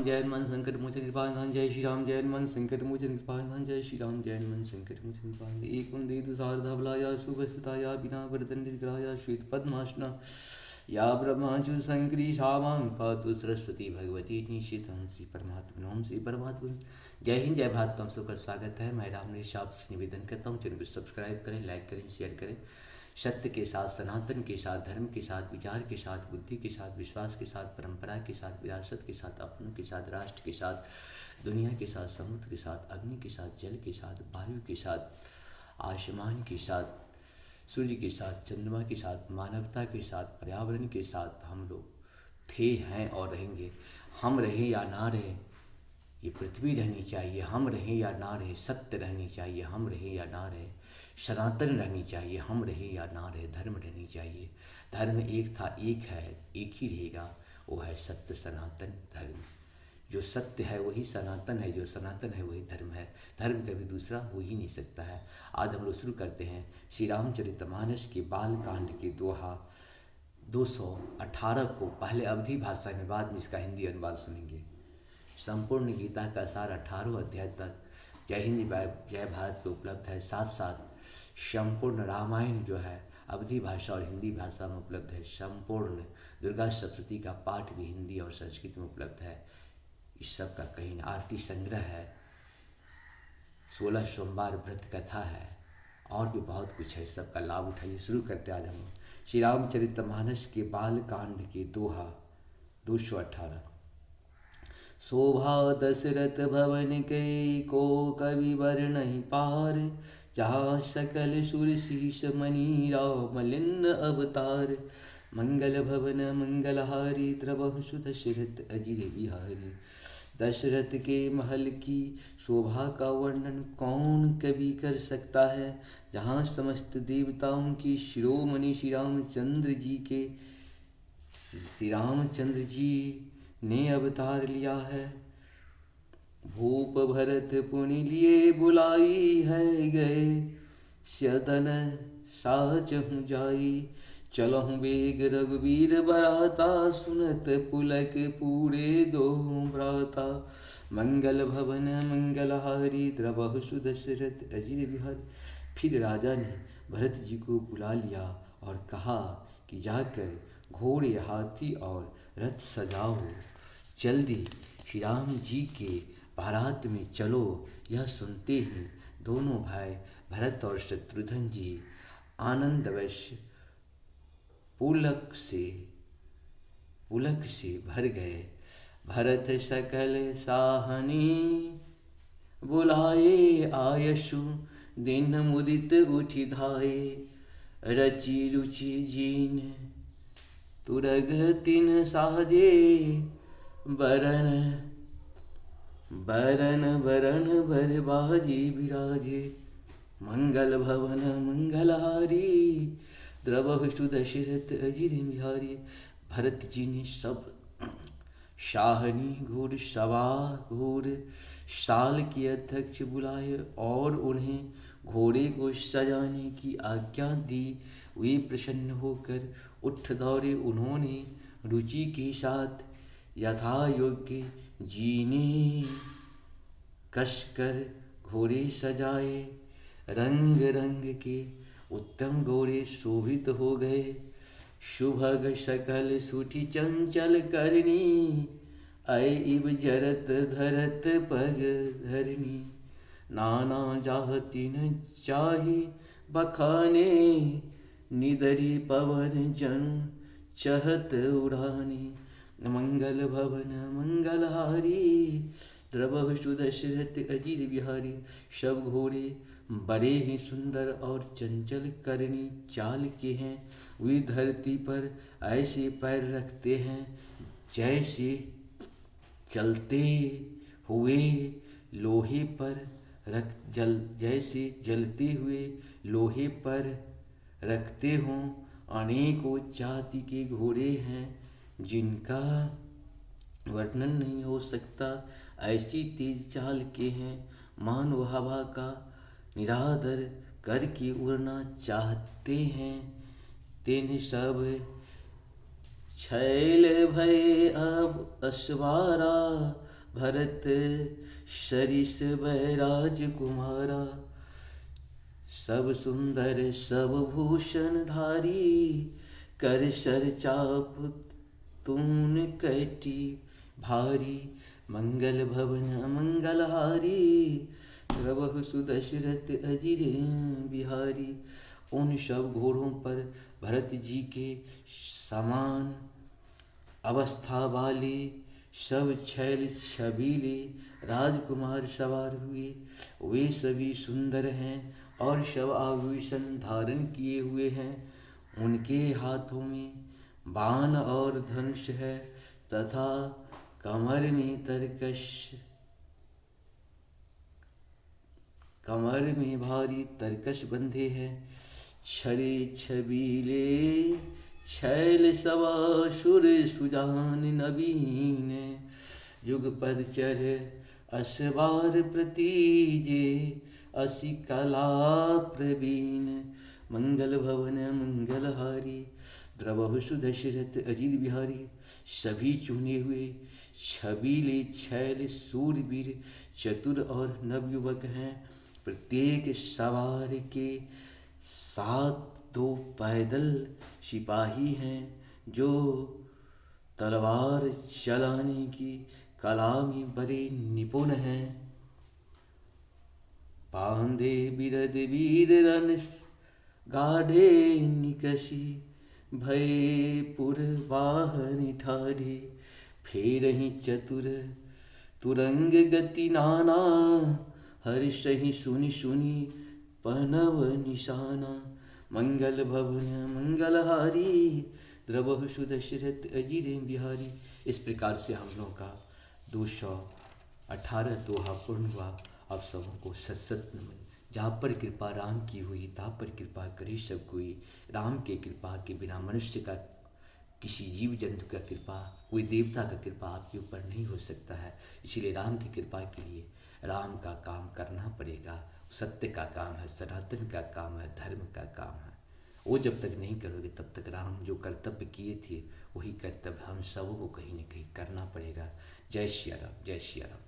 जय हनुमान संकट मोचन कृपानिधान जय श्री राम, जय हनुमान संकट मोचन कृपानिधान जय श्री राम, जय हनुमान संकट मोचन कृपानिधान। एक वंदे शारदाभलाया शुभस्थिताया बिना वरदंडितग्राया श्वेत पद्मासना या ब्रह्मांशु संकरी शावां पातु सरस्वती भगवती निशितं श्री परमात्मा ओम श्री परमात्मा। जय हिंद, जय भारत। तुम सबका स्वागत है। मैं रामनेश आपसे निवेदन करता हूँ, चैनल को सब्सक्राइब करें, लाइक करें, शेयर करें। सत्य के साथ, सनातन के साथ, धर्म के साथ, विचार के साथ, बुद्धि के साथ, विश्वास के साथ, परंपरा के साथ, विरासत के साथ, अपनों के साथ, राष्ट्र के साथ, दुनिया के साथ, समुद्र के साथ, अग्नि के साथ, जल के साथ, वायु के साथ, आसमान के साथ, सूर्य के साथ, चंद्रमा के साथ, मानवता के साथ, पर्यावरण के साथ हम लोग थे, हैं और रहेंगे। हम रहें या ना रहें, ये पृथ्वी रहनी चाहिए। हम रहें या ना रहें, सत्य रहनी चाहिए। हम रहें या ना रहें, सनातन रहनी चाहिए। हम रहें या ना रहें, धर्म रहनी चाहिए। धर्म एक था, एक है, एक ही रहेगा, वो है सत्य सनातन धर्म। जो सत्य है वही सनातन है, जो सनातन है वही धर्म है। धर्म कभी दूसरा हो ही नहीं सकता है। आज हम लोग शुरू करते हैं श्री रामचरितमानस के बाल कांड के दोहा 218 को पहले अवधी भाषा में, बाद में इसका हिंदी अनुवाद सुनेंगे। संपूर्ण गीता का सार 18 अध्याय तक जय हिंद जय भारत पे उपलब्ध है। साथ साथ संपूर्ण रामायण जो है अवधी भाषा और हिंदी भाषा में उपलब्ध है। संपूर्ण दुर्गा सप्तशती का पाठ भी हिंदी और संस्कृत में उपलब्ध है। इस सब का कहीं न आरती संग्रह है, 16 सोमवार व्रत कथा है और भी बहुत कुछ है। इस सब का लाभ उठाइए। शुरू करते आज हम श्री रामचरितमानस के बाल कांड के दोहा 218। शोभा दशरथ भवन के को कवि वर नहीं पार, जहाँ सकल सुर शीश मणि राम लिन्न अवतार। मंगल भवन मंगलहारी द्रवहु दशरथ अजिर बिहारी। दशरथ के महल की शोभा का वर्णन कौन कवि कर सकता है, जहाँ समस्त देवताओं की शिरोमणि श्री रामचंद्र जी ने अवतार लिया है। भूप भरत पुनि लिए बुलाई है गए, सदन साचहु जाई। चलहु बेग रघुवीर बराता, सुनत पुलक पूरे दो भ्राता। मंगल भवन मंगलहारी द्रवहु सुदशरथ अजिर बिहारी। फिर राजा ने भरत जी को बुला लिया और कहा कि जाकर घोड़े, हाथी और रथ सजाओ, जल्दी श्री राम जी के बारात में चलो। यह सुनते ही दोनों भाई भरत और शत्रुघ्न जी आनंदवश पुलक से भर गए। भरत सकल साहनी बुलाए आयशु, दिन मुदित उठि धाये। रचि रुचि जीन तुरग तिन साजे, बरन भर बाजी विराजे। मंगल भवन मंगलहारी, द्रवहु दशरथ अजिर बिहारी। भरत जी ने सब शाहनी घोड़ सवार घोड़ साल के अध्यक्ष बुलाए और उन्हें घोड़े को सजाने की आज्ञा दी। वे प्रसन्न होकर उठ दौड़े। उन्होंने रुचि के साथ यथा योग्य जीने कसकर घोड़े सजाए। रंग रंग के उत्तम घोड़े शोभित हो गए। शुभग सकल सुठी चंचल करनी, अय इव जरत धरत पग धरनी। नाना जाति न चाहे बखाने, निदरी पवन जन चहत उड़ानी। मंगल भवन मंगलहारी, द्रवहु दशरथ अजिर बिहारी। सब घोड़े बड़े ही सुंदर और चंचल करनी चाल के हैं। वे धरती पर ऐसे पैर रखते हैं जैसे चलते हुए लोहे पर जैसे जलते हुए लोहे पर रखते हों। अनेकों जाति के घोड़े हैं जिनका वर्णन नहीं हो सकता। ऐसी तेज चाल के हैं मानो हवा का निरादर करके उड़ना चाहते हैं। तेन सब छैल भय अब असवारा, भरत सरिस बैराज कुमारा, सब सुंदर सब भूषण धारी, कर सर चाप तून कैटी भारी, मंगल भवन मंगलहारी, द्रवहु सुदशरथ अजिर बिहारी। उन सब घोड़ों पर भरत जी के समान अवस्था वाले सब छैल छबीले राजकुमार सवार हुए। वे सभी सुंदर हैं और सब आभूषण धारण किए हुए हैं। उनके हाथों में बाण और धनुष है तथा कमर में भारी तरकश बंधे हैं। छड़े छबीले छैल सवासुर सुजान नवीन, युगपद चर असवार प्रतीजे, असि कला प्रवीण, मंगल भवन मंगलहारी, द्रवहु सुदशरथ अजित बिहारी। सभी चुने हुए छबीले छैल सूरवीर चतुर और नवयुवक हैं। प्रत्येक सवार के साथ 2 पैदल सिपाही हैं जो तलवार चलाने की कला में बड़े निपुण हैं। बांधे बिरद वीर रन गाढ़े निकसी, भय पुर वाहन ठाढ़े, फेरहि चतुर तुरंग गति नाना, हर्षहि सुनि सुनि पनव निशाना, मंगल भवन मंगलहारी, द्रवहु सुदशरथ अजिर बिहारी। इस प्रकार से हम लोगों का 218 दोहा पूर्ण हुआ। आप सबों को सत नमन। जहाँ पर कृपा राम की हुई तहाँ पर कृपा करे सब कोई। राम के कृपा के बिना मनुष्य का, किसी जीव जंतु का कृपा, कोई देवता का कृपा आपके ऊपर नहीं हो सकता है। इसीलिए राम की कृपा के लिए राम का काम करना पड़ेगा। सत्य का काम है, सनातन का काम है, धर्म का काम है। वो जब तक नहीं करोगे तब तक राम जो कर्तव्य किए थे वही कर्तव्य हम सबों को कहीं न कहीं करना पड़ेगा। जय श्री राम, जय श्री राम।